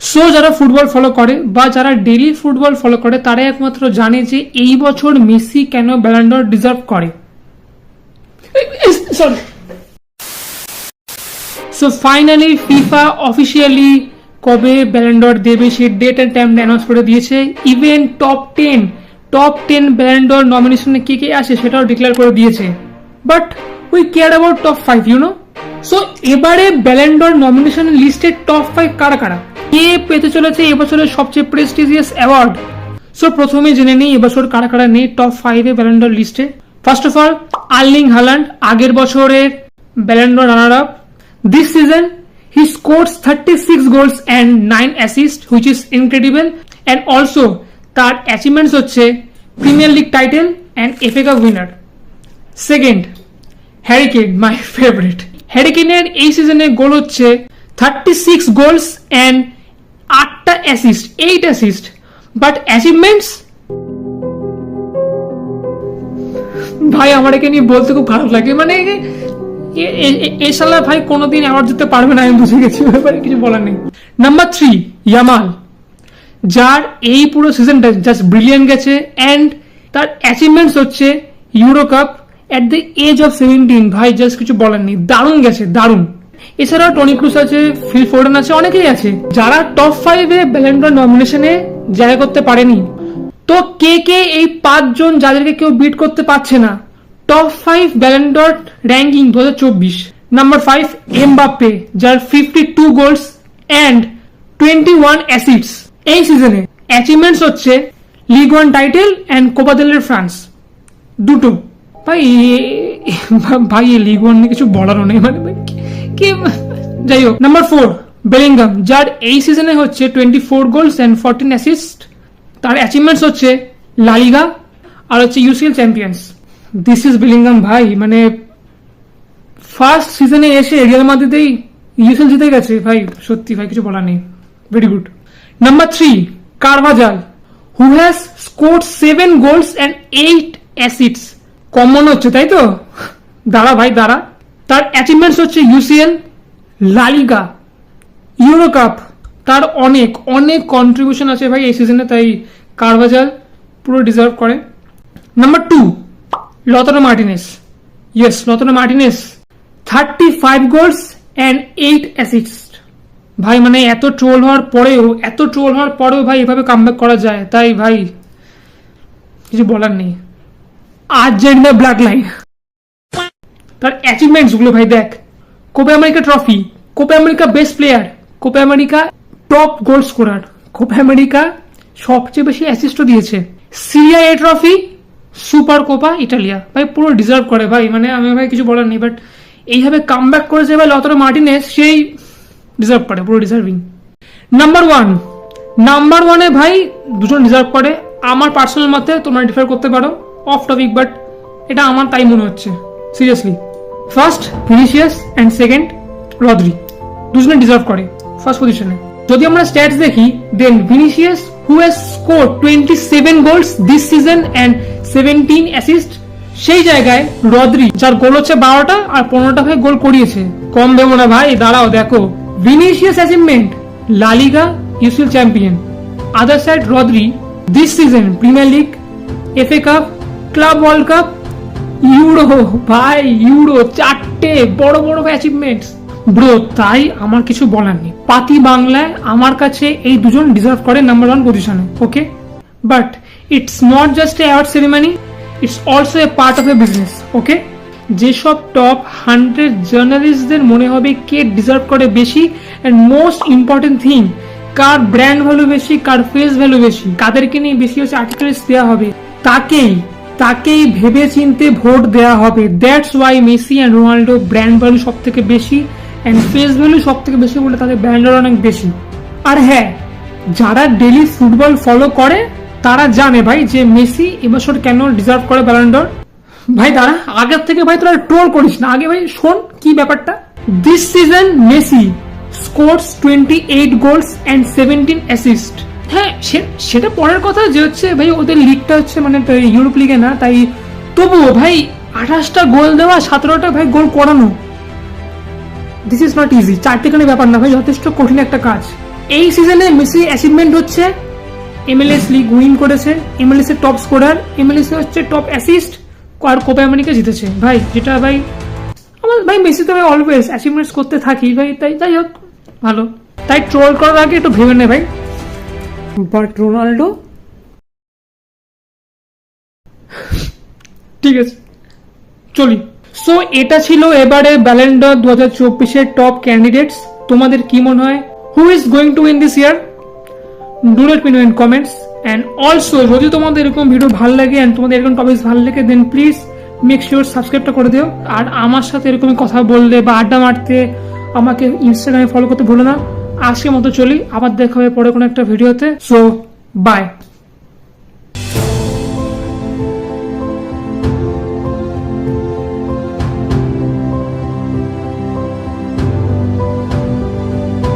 So যারা football follow করে বা যারা ডেইলি ফুটবল ফলো করে তারা একমাত্র জানে যে এই বছর মেসি কেন ব্যালন ড'র ডিজার্ভ করে। Sorry. So finally FIFA officially কবে ব্যালন ড'র দেবে সেই ডেট অ্যান্ড টাইম অ্যানাউন্স করে দিয়েছে। ইভেন টপ 10 ব্যালন ড'র নমিনেশনে কে কে আসে সেটাও ডিক্লেয়ার করে দিয়েছে। But we care about top 5, you know. So এবারে ব্যালন ড'র নমিনেশন লিস্টের টপ 5 কারা কারা, কে পেতে চলেছে এবছরের সবচেয়ে প্রেস্টিজিয়াস অ্যাওয়ার্ড। সো প্রথমে জেনে নিই এবছর কারা কারা নেই টপ 5 ব্যালন ড'র লিস্টে। First of all Erling Haaland, আগের বছরের Ballon d'Or runner up. This season he scores 36 goals and 9 assists, which is incredible. And also তার অ্যাচিভমেন্টস হচ্ছে Premier League title and FA cup winner. Second Harry Kane, my favourite. Harry কেইনের এই সিজনে goal হচ্ছে 36 goals and 8টা assist, 8 assist. But achievements ভাই আমার একে নিয়ে বলতে খুব খারাপ লাগে, মানে এই শালা ভাই কোনোদিন অ্যাওয়ার্ড জিততে পারবে না, আমি বুঝে গেছি, ব্যাপারে কিছু বলার নেই। নাম্বার 3 ইয়ামাল, যার এই পুরো সিজনটা জাস্ট ব্রিলিয়ান্ট গেছে অ্যান্ড তার অ্যাচিভমেন্টস হচ্ছে Euro Cup at the age of 17। ভাই জাস্ট কিছু বলার নেই, দারুণ গেছে, দারুণ। এছাড়াও টনি ক্রুস আছে, ফিল ফোর্ডেন আছে, অনেকেই আছে যারা টপ 5 ব্যালন ড'র নমিনেশনে জায়গা করতে পারেনি। তো কে কে এই 5 জন যাদেরকে কেউ বিট করতে পারছে না, top 5 Ballon d'Or ranking 2024। Number 5 Mbappe, যার 52 গোলস অ্যান্ড 21 অ্যাসিস্টস এই সিজনে। অ্যাচিভমেন্টস হচ্ছে league 1 title and Copa del রে ফ্রান্স, দুটো। ভাই ভাই লিগ 1 নিয়ে কিছু বলারও নেই, মানে কি, যাই হোক। নাম্বার 4 বেলিংহাম, যার এই সিজনে হচ্ছে 24 গোলস অ্যান্ড 14 অ্যাসিস্ট। তার অ্যাচিভমেন্টস হচ্ছে লা লিগা আর হচ্ছে UCL champions. This is Bellingham ভাই, মানে ফার্স্ট সিজনে এসে রিয়াল মাদ্রিদেই ইউসিএল জিতে গেছে ভাই, সত্যি ভাই কিছু বলার নেই, very good. Number 3 Carvajal, who has scored 7 goals and 8 অ্যাসিস্টস। কম মনে হচ্ছে তাই তো, দাঁড়া ভাই দাঁড়া। তার অ্যাচিভমেন্টস হচ্ছে ইউসিএল, লা লিগা, ইউরো কাপ। তার অনেক অনেক কন্ট্রিবিউশন আছে ভাই এই সিজনে, তাই কারভাজাল পুরো ডিজার্ভ করে। Number 2 লতারো Martinez, yes লতারো Martinez, 35 goals and 8 assist. ভাই মানে এত ট্রোল হওয়ার পরেও ভাই এভাবে কামব্যাক করা যায়, তাই ভাই কিছু বলার নেই। আর্জেন্টিনা ব্ল্যাক লাইন, তার অ্যাচিভমেন্টস গুলো ভাই দেখ, Copa America trophy, Copa America best player, Copa America top goal scorer, Copa America সবচেয়ে বেশি অ্যাসিস্টও দিয়েছে, Serie A trophy, super Copa Italia. ভাই পুরো ডিজার্ভ করে ভাই, মানে আমি ভাই কিছু বলার নেই। বাট এইভাবে কামব্যাক করেছে ভাই লতারো মার্টিনেস, সেই ডিজার্ভ করে, পুরো ডিজার্ভিং। নাম্বার 1 ভাই দুজন ডিজার্ভ করে আমার পার্সোনাল মতে, তোমরা ডিফার করতে পারো, অফ টপিক, বাট এটা আমার তাই মনে হচ্ছে seriously. First Vinicius and second Rodri, দুজনে ডিজার্ভ করে ফার্স্ট পজিশনে। যদি আমরা স্ট্যাটস দেখি, then Vinicius who has score 27 goals this season and 17 assist, সেই জায়গায় রদ্রি যার গোল হচ্ছে 12টা আর 15টা ভাই গোল করিয়েছে। কম দেবো না ভাই, দাঁড়াও দেখো। Vinicius achievement La Liga, UCL champion. Other side Rodri this season Premier League, FA cup, club world cup, Euro. ভাই ইউরো, 4টে বড় বড় অ্যাচিভমেন্টস ব্রো, তাই আমার কিছু বলার নেই। পাতি বাংলায় আমার কাছে এই দুজন ডিজার্ভ করে নাম্বার 1 পজিশনে, okay. But it's not just a award ceremony, it's also a part of a business, okay. যেসব টপ 100 জার্নালিস্টদের মনে হবে কে ডিজার্ভ করে বেশি, and most important thing, car brand value বেশি, কার ফেস ভ্যালু বেশি, কাদেরকে নিয়ে বেশি হচ্ছে আর্টিকেলস দেওয়া হবে, তাকেই ভেবে চিনতে ভোট দেওয়া হবে। That's why Messi and Ronaldo brand value সব থেকে বেশি অ্যান্ড ফেস ভ্যালু সব থেকে বেশি বলে তাদের ব্র্যান্ডের অনেক বেশি। আর হ্যাঁ, যারা ডেইলি ফুটবল ফলো করে তারা জানে ভাই যে মেসি এবছর কেন ডিজার্ভ করে ব্যালন ড'র। ভাই দাঁড়া, আগের থেকে ভাই তোরা ট্রোল করিস না, আগে ভাই শোন কি ব্যাপারটা। This season Messi scores 28 goals and 17 assist. হ্যাঁ সেটা পরের কথা, যে হচ্ছে ভাই ওদের লিগটা হচ্ছে মানে ইউরোপ লিগে না, তাই তবুও ভাই 28টা গোল দেওয়া, 17টা ভাই গোল করানো, দিস ইজ নট ইজি। 4টেখানে ব্যাপার না ভাই, যথেষ্ট কঠিন একটা কাজ। এই সিজনে মেসি অ্যাচিভমেন্ট হচ্ছে MLS লিগ উইন করেছে, MLS এর টপ স্কোরার, MLS হচ্ছে টপ অ্যাসিস্ট আর কোপা আমেরিকা জিতেছে ভাই, যেটা ভাই আমার ভাই মেসি তো ভাই অলওয়েজ অ্যাচিভমেন্টস করতে থাকি ভাই, তাই যাই হোক ভালো, তাই ট্রোল করার আগে একটু ভেবে নে ভাই। বাট রোনাল্ডো ঠিক আছে চলি। সো এটা ছিল এবারে ব্যালন ড'র 2024-এর টপ ক্যান্ডিডেটস। তোমাদের কি মনে হয়, who is going to win this year? Do let me no in comments. And also যদি তোমাদের এরকম ভিডিও ভালো লাগে অ্যান্ড তোমাদের এরকম টপিকস ভালো লাগে, দেন প্লিজ মেক শিওর সাবস্ক্রাইবটা করে দিও। আর আমার সাথে এরকমই কথা বললে বা আড্ডা মারতে আমাকে ইনস্টাগ্রামে ফলো করতে ভুলো না। আজকের মতো চলি, আবার দেখা হবে পরে কোনো একটা ভিডিওতে। So by.